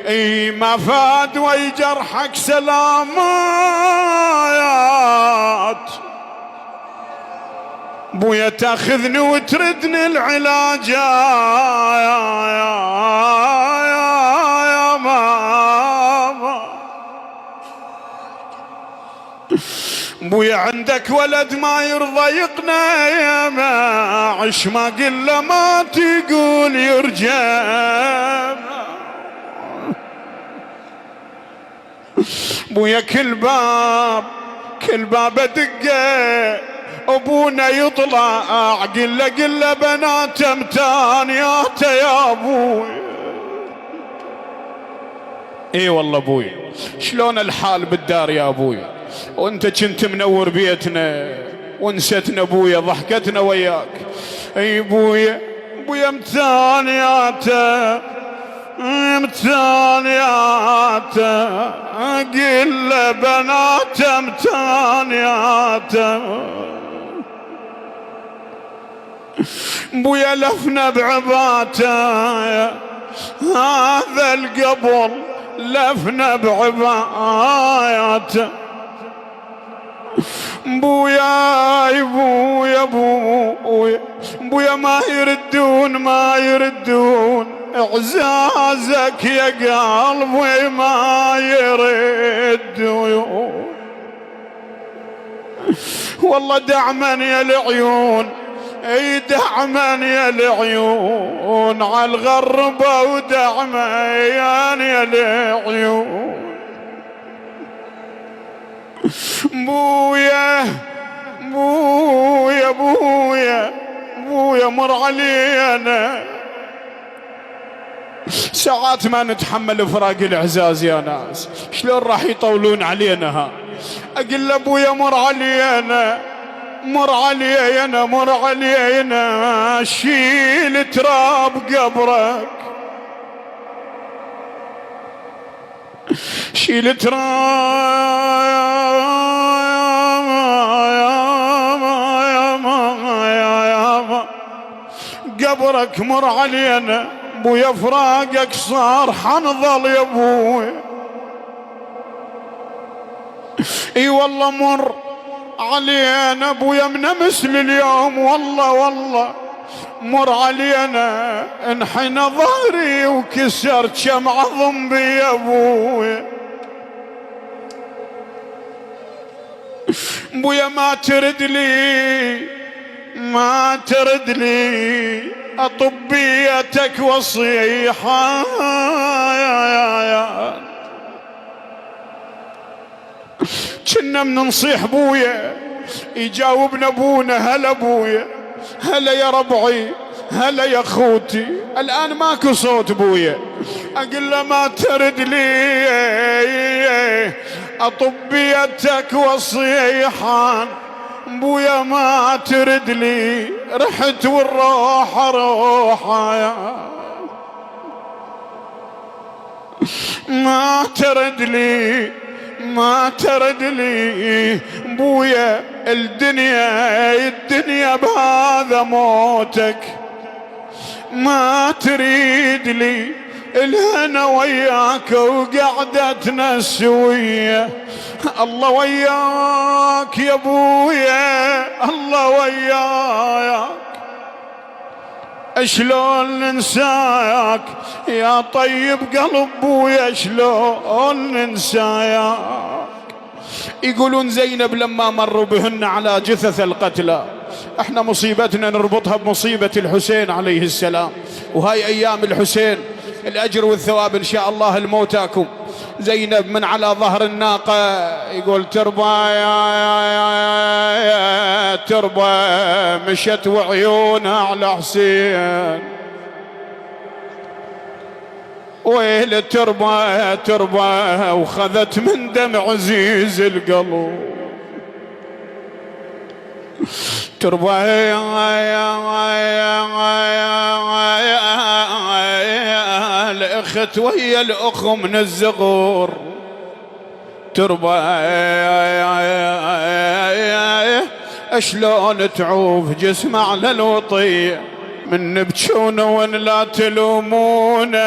اي ما فاد ويجرحك سلامات بويا تاخذني وتردني العلاج يا ماما بويا عندك ولد ما يرضى يقنع يا ما عش ما قل ما تقول يرجع بويا كل باب ادقه ابونا يطلع قل له بنات امتانياته يا ابوي. اي والله ابوي شلون الحال بالدار يا ابوي وانت كنت منور بيتنا ونستنا ابويا ضحكتنا وياك. اي ابويا امتانياته قل له بنات امتانياته بويا لفنا بعباته هذا القبر لفنا بعباته بويا ما يردون اعزازك يا قلبي ما يردون والله دعما يا العيون اي دعما يا العيون على الغربة ودعما يا العيون بويا مر علينا ساعات ما نتحمل فراق العزاز يا ناس شلون راح يطولون علينا ها. اقول له ابويا مر علينا شيل تراب قبرك شيل تراب قبرك مر علينا بويا فراقك صار حنظل يا ابوي. اي والله مر علينا ابويا من مثل اليوم والله مر علينا انحنى ظهري وكسرت شمع ضمبي يا ابوي. بويا ما ترد لي اطبيتك وصيحة كنا من نصيح بويا يجاوبنا ابونا هلا ابويا هلا يا ربعي هلا يا اخوتي. الان ماكو صوت بويا اقول له ما ترد لي اطبيتك وصيحان بويا ما ترد لي رحت والروح روحه ما ترد لي بويا الدنيا بهذا موتك ما تريد لي الهنا وياك وقعدتنا السوية. الله وياك يا ابويا الله وياك شلون ننساك يا طيب قلب بويا شلون ننساك. يقولون زينب لما مروا بهن على جثث القتلى احنا مصيبتنا نربطها بمصيبة الحسين عليه السلام وهاي ايام الحسين الاجر والثواب ان شاء الله الموتاكم. زينب من على ظهر الناقة يقول تربى يا تربى مشت وعيونها على حسين ويل تربى وخذت من دم عزيز القلب تربى الاخت ويا الاخ من الزغور تربى شلون تعوف جسم على الوطية من نبجون وان لا تلومونا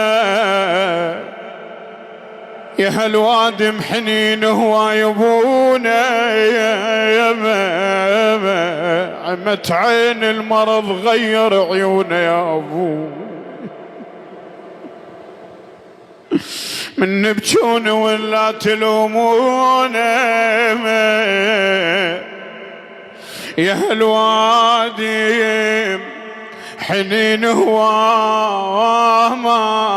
يا هالوادي محنين هو يبونا، يا عمت عين المرض غير عيونه يا ابو، من نبجون ولا تلومونا، يا هالوادي حنين هو ما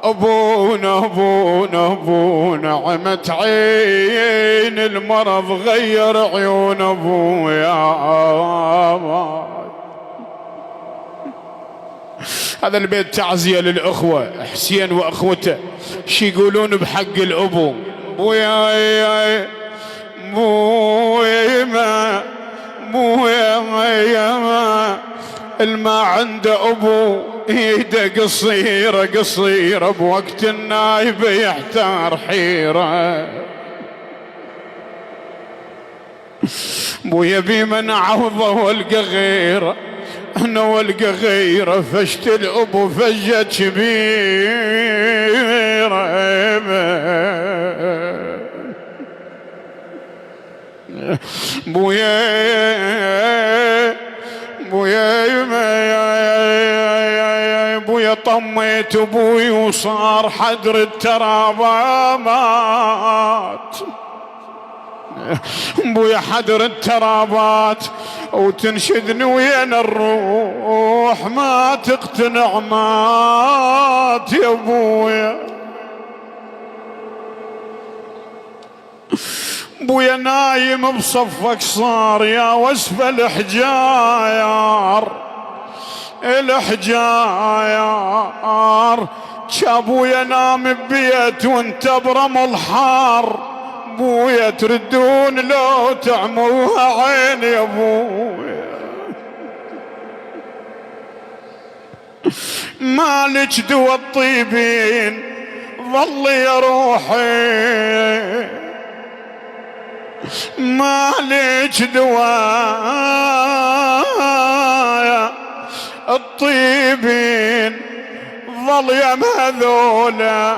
أبونا أبونا أبونا، عمت عين المرض غير عيون أبويا. هذا البيت تعزية للأخوة حسين وأخوته. شي يقولون بحق الأبو؟ بويا بويا ما بويا ما الما عنده أبو ايده قصيرة قصيرة، بوقت النايب يحتار حيرة. بويا بي من عوضه والقى غيره، انا والقى غيره، فشت الابو فجة كبيرة. بويا بويا طميت ابوي وصار حدر الترابات، بويا حدر الترابات، وتنشدني وين الروح ما تقتنع مات يا بويا. بويا نايم بصفك صار يا وسف الحجاير، الحجاير شابويا نام ببيت وانت برمل حار، بويا تردون لو تعموها عين يا بويا. مالك دوا الطيبين ظل يا روحي، مالك دوايا الطيبين ظل يا مهذولا،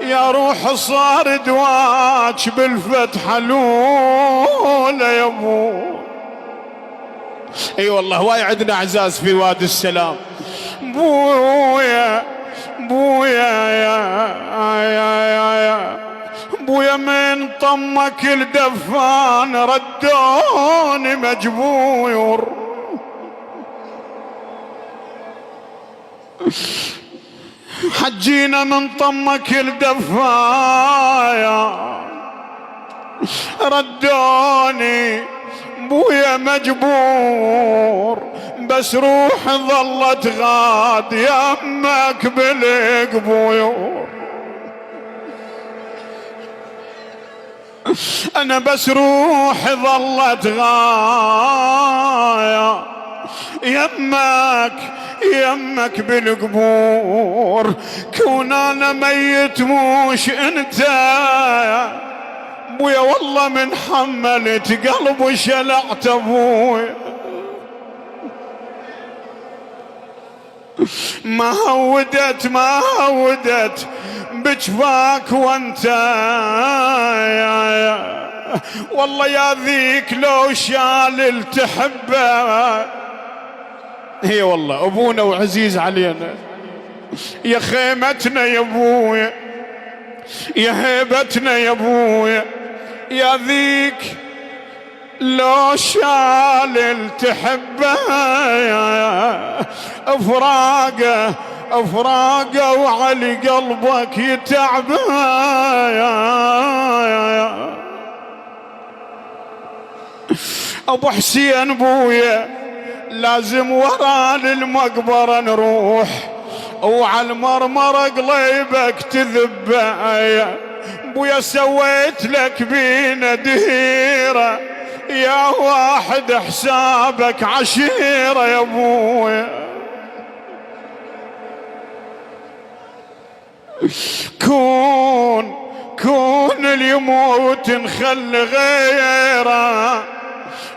يا روح صار دواك بالفتح لولا يا ابو. اي والله هواي عندنا اعزاز في وادي السلام. بويا بويا يا بويا من طمك الدفان ردوني مجبور، حجينا من طمك الدفايا ردوني بويا مجبور، بس روح ظلت غاد يمك بالقبور. أنا بس روحي ظلت غاية يمك بالقبور، كون أنا ميت موش أنت بويا، والله من حملت قلب وشلعت أبويا. ما هودت بجفاك وانت والله يا ذيك لو شال تحبه. هي والله ابونا وعزيز علينا، يا خيمتنا يا ابويا، يا هيبتنا يا ابويا، يا ذيك لو شال تحبه. افراقه وعلي قلبك يتعبه. ابو حسين بويا لازم ورا للمقبره نروح، وعلى المرمره قليبك تذبه. بويا سويت لك بينا دهيره، يا واحد حسابك عشيره يا بويا. كون اليموت نخلي غيره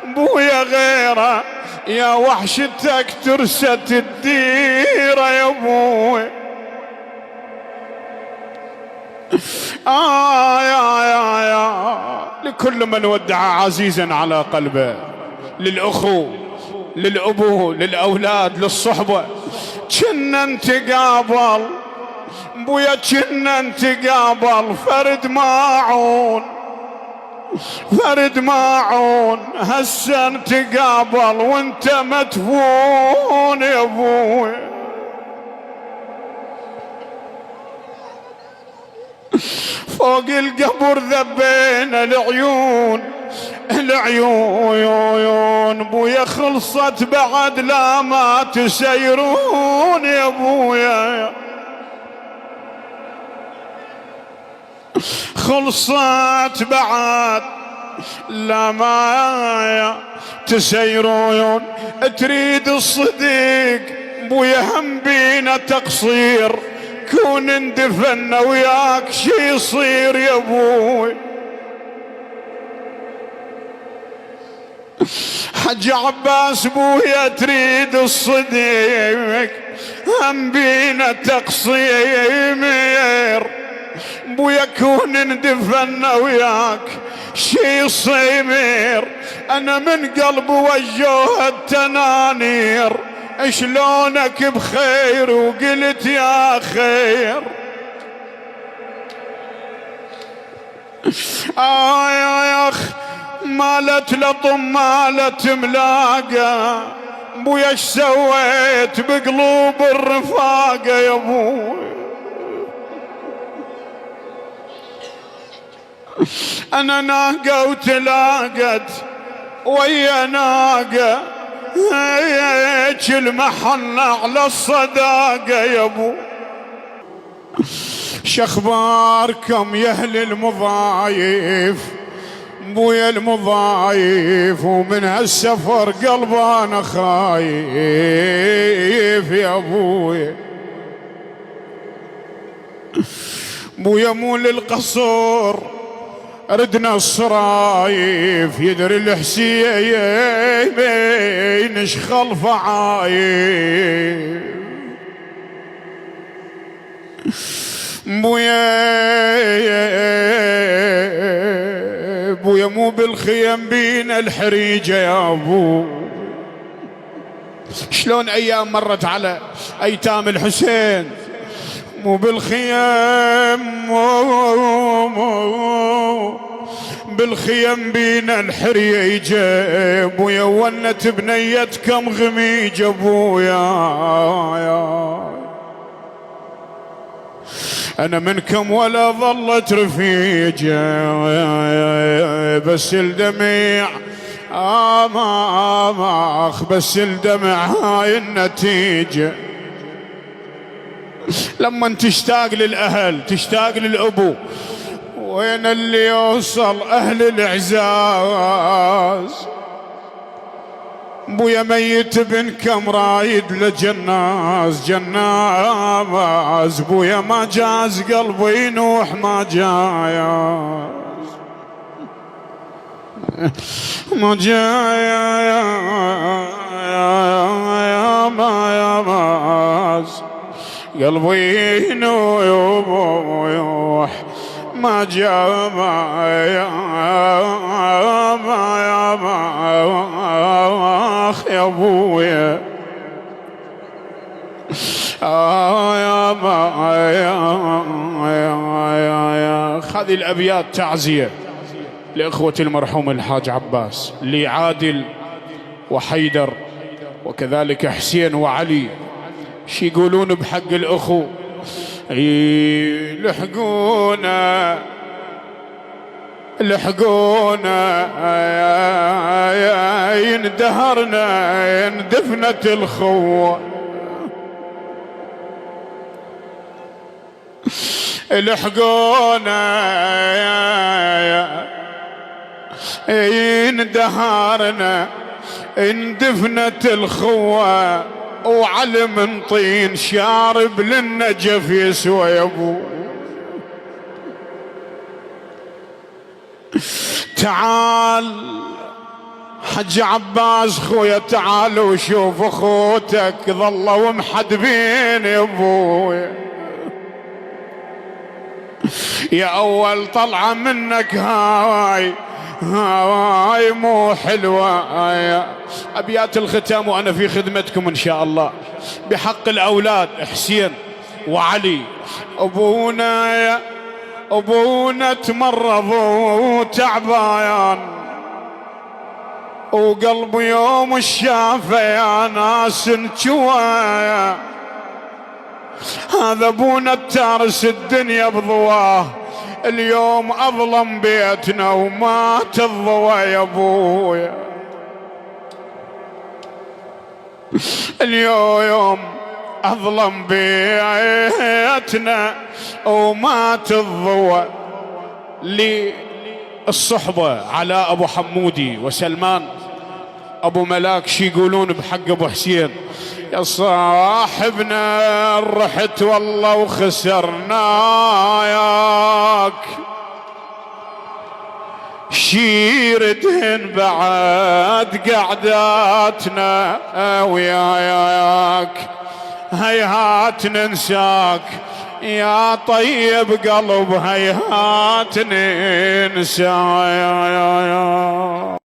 بويا غيره، يا وحشتك ترست الديره يا بويا. يا لكل من ودع عزيزا على قلبه، للأخو، للأبو، للأولاد، للصحبة. كنا نتقابل بويا، كنا نتقابل فرد ماعون، فرد ماعون. هسه نتقابل وانت مدفون يا ابوي. فوق القبر ذبينا العيون، العيون بويا خلصت بعد لا ما تسيرون يا ابويا، خلصت بعد لا ما تسيرون. تريد الصديق بويا هم بينا تقصير، كون اندفنا وياك شي يصير يا ابوي. حج عباس بويا تريد الصديق هم بينا تقصير، بويا كون اندفنا وياك شي يصير. انا من قلب وجوه التنانير، شلونك بخير وقلت يا خير. يا اخ مالت لطم مالت ملاقة، بويا ايش سويت بقلوب الرفاقة يا ابوي. انا ناقة وتلاقت ويا ناقة، هيك المحنة على الصداقة يا ابو. شخباركم يا اهل المضايف، بويا المضايف، ومن هالسفر قلبانا خايف يا ابويا. بويا مو للقصر ردنا الصرايف، يدري الحسين ايش خلف عايف. بويا مو بالخيم بينا الحريجة يا ابو. شلون ايام مرت على ايتام الحسين، مو بالخيم بالخيم بينا الحريجة. بويا ونت بنيتكم غميجة بويا، انا منكم ولا ظلت رفيجة، بس الدمع آماخ، بس الدمع هاي النتيجة. لما تشتاق للأهل تشتاق للأبو، وين اللي يوصل أهل الإعزاز. بويا ميت بنكم رايد لجناز جناز، بويا ما جاز قلبي ينوح ما جايز، ما جايز قلبي ينوح ما جاء يا ابويا. هذه الابيات تعزيه لاخوه المرحوم الحاج عباس، لعادل وحيدر وكذلك حسين وعلي. شي يقولون بحق الاخو؟ لحقونا لحقونا يندهرنا يندفنت الخوة، لحقونا يندهرنا اندفنت الخوة، وعلم من طين شارب للنجف يسوى يا ابو. تعال حج عباس خويا تعال وشوف اخوتك ظلوا محدبين يا ابويا، يا أول طلعة منك هاي مو حلوة. أبيات الختام وأنا في خدمتكم إن شاء الله. بحق الأولاد حسين وعلي، أبونا تمرض وتعبان، وقلبه يوم الشافة يا ناس انجوايا. هذا ابونا التارس الدنيا بضواه، اليوم أظلم بيتنا ومات الضوى يا أبويا. اليوم أظلم بيتنا ومات الضوى. للصحبة علاء أبو حمودي وسلمان أبو ملاك شي يقولون بحق أبو حسين؟ يا صاحبنا رحت والله وخسرناك، شيردهن بعد قعداتنا وياك، هيهات ننساك يا طيب قلب، هيهات ننساك.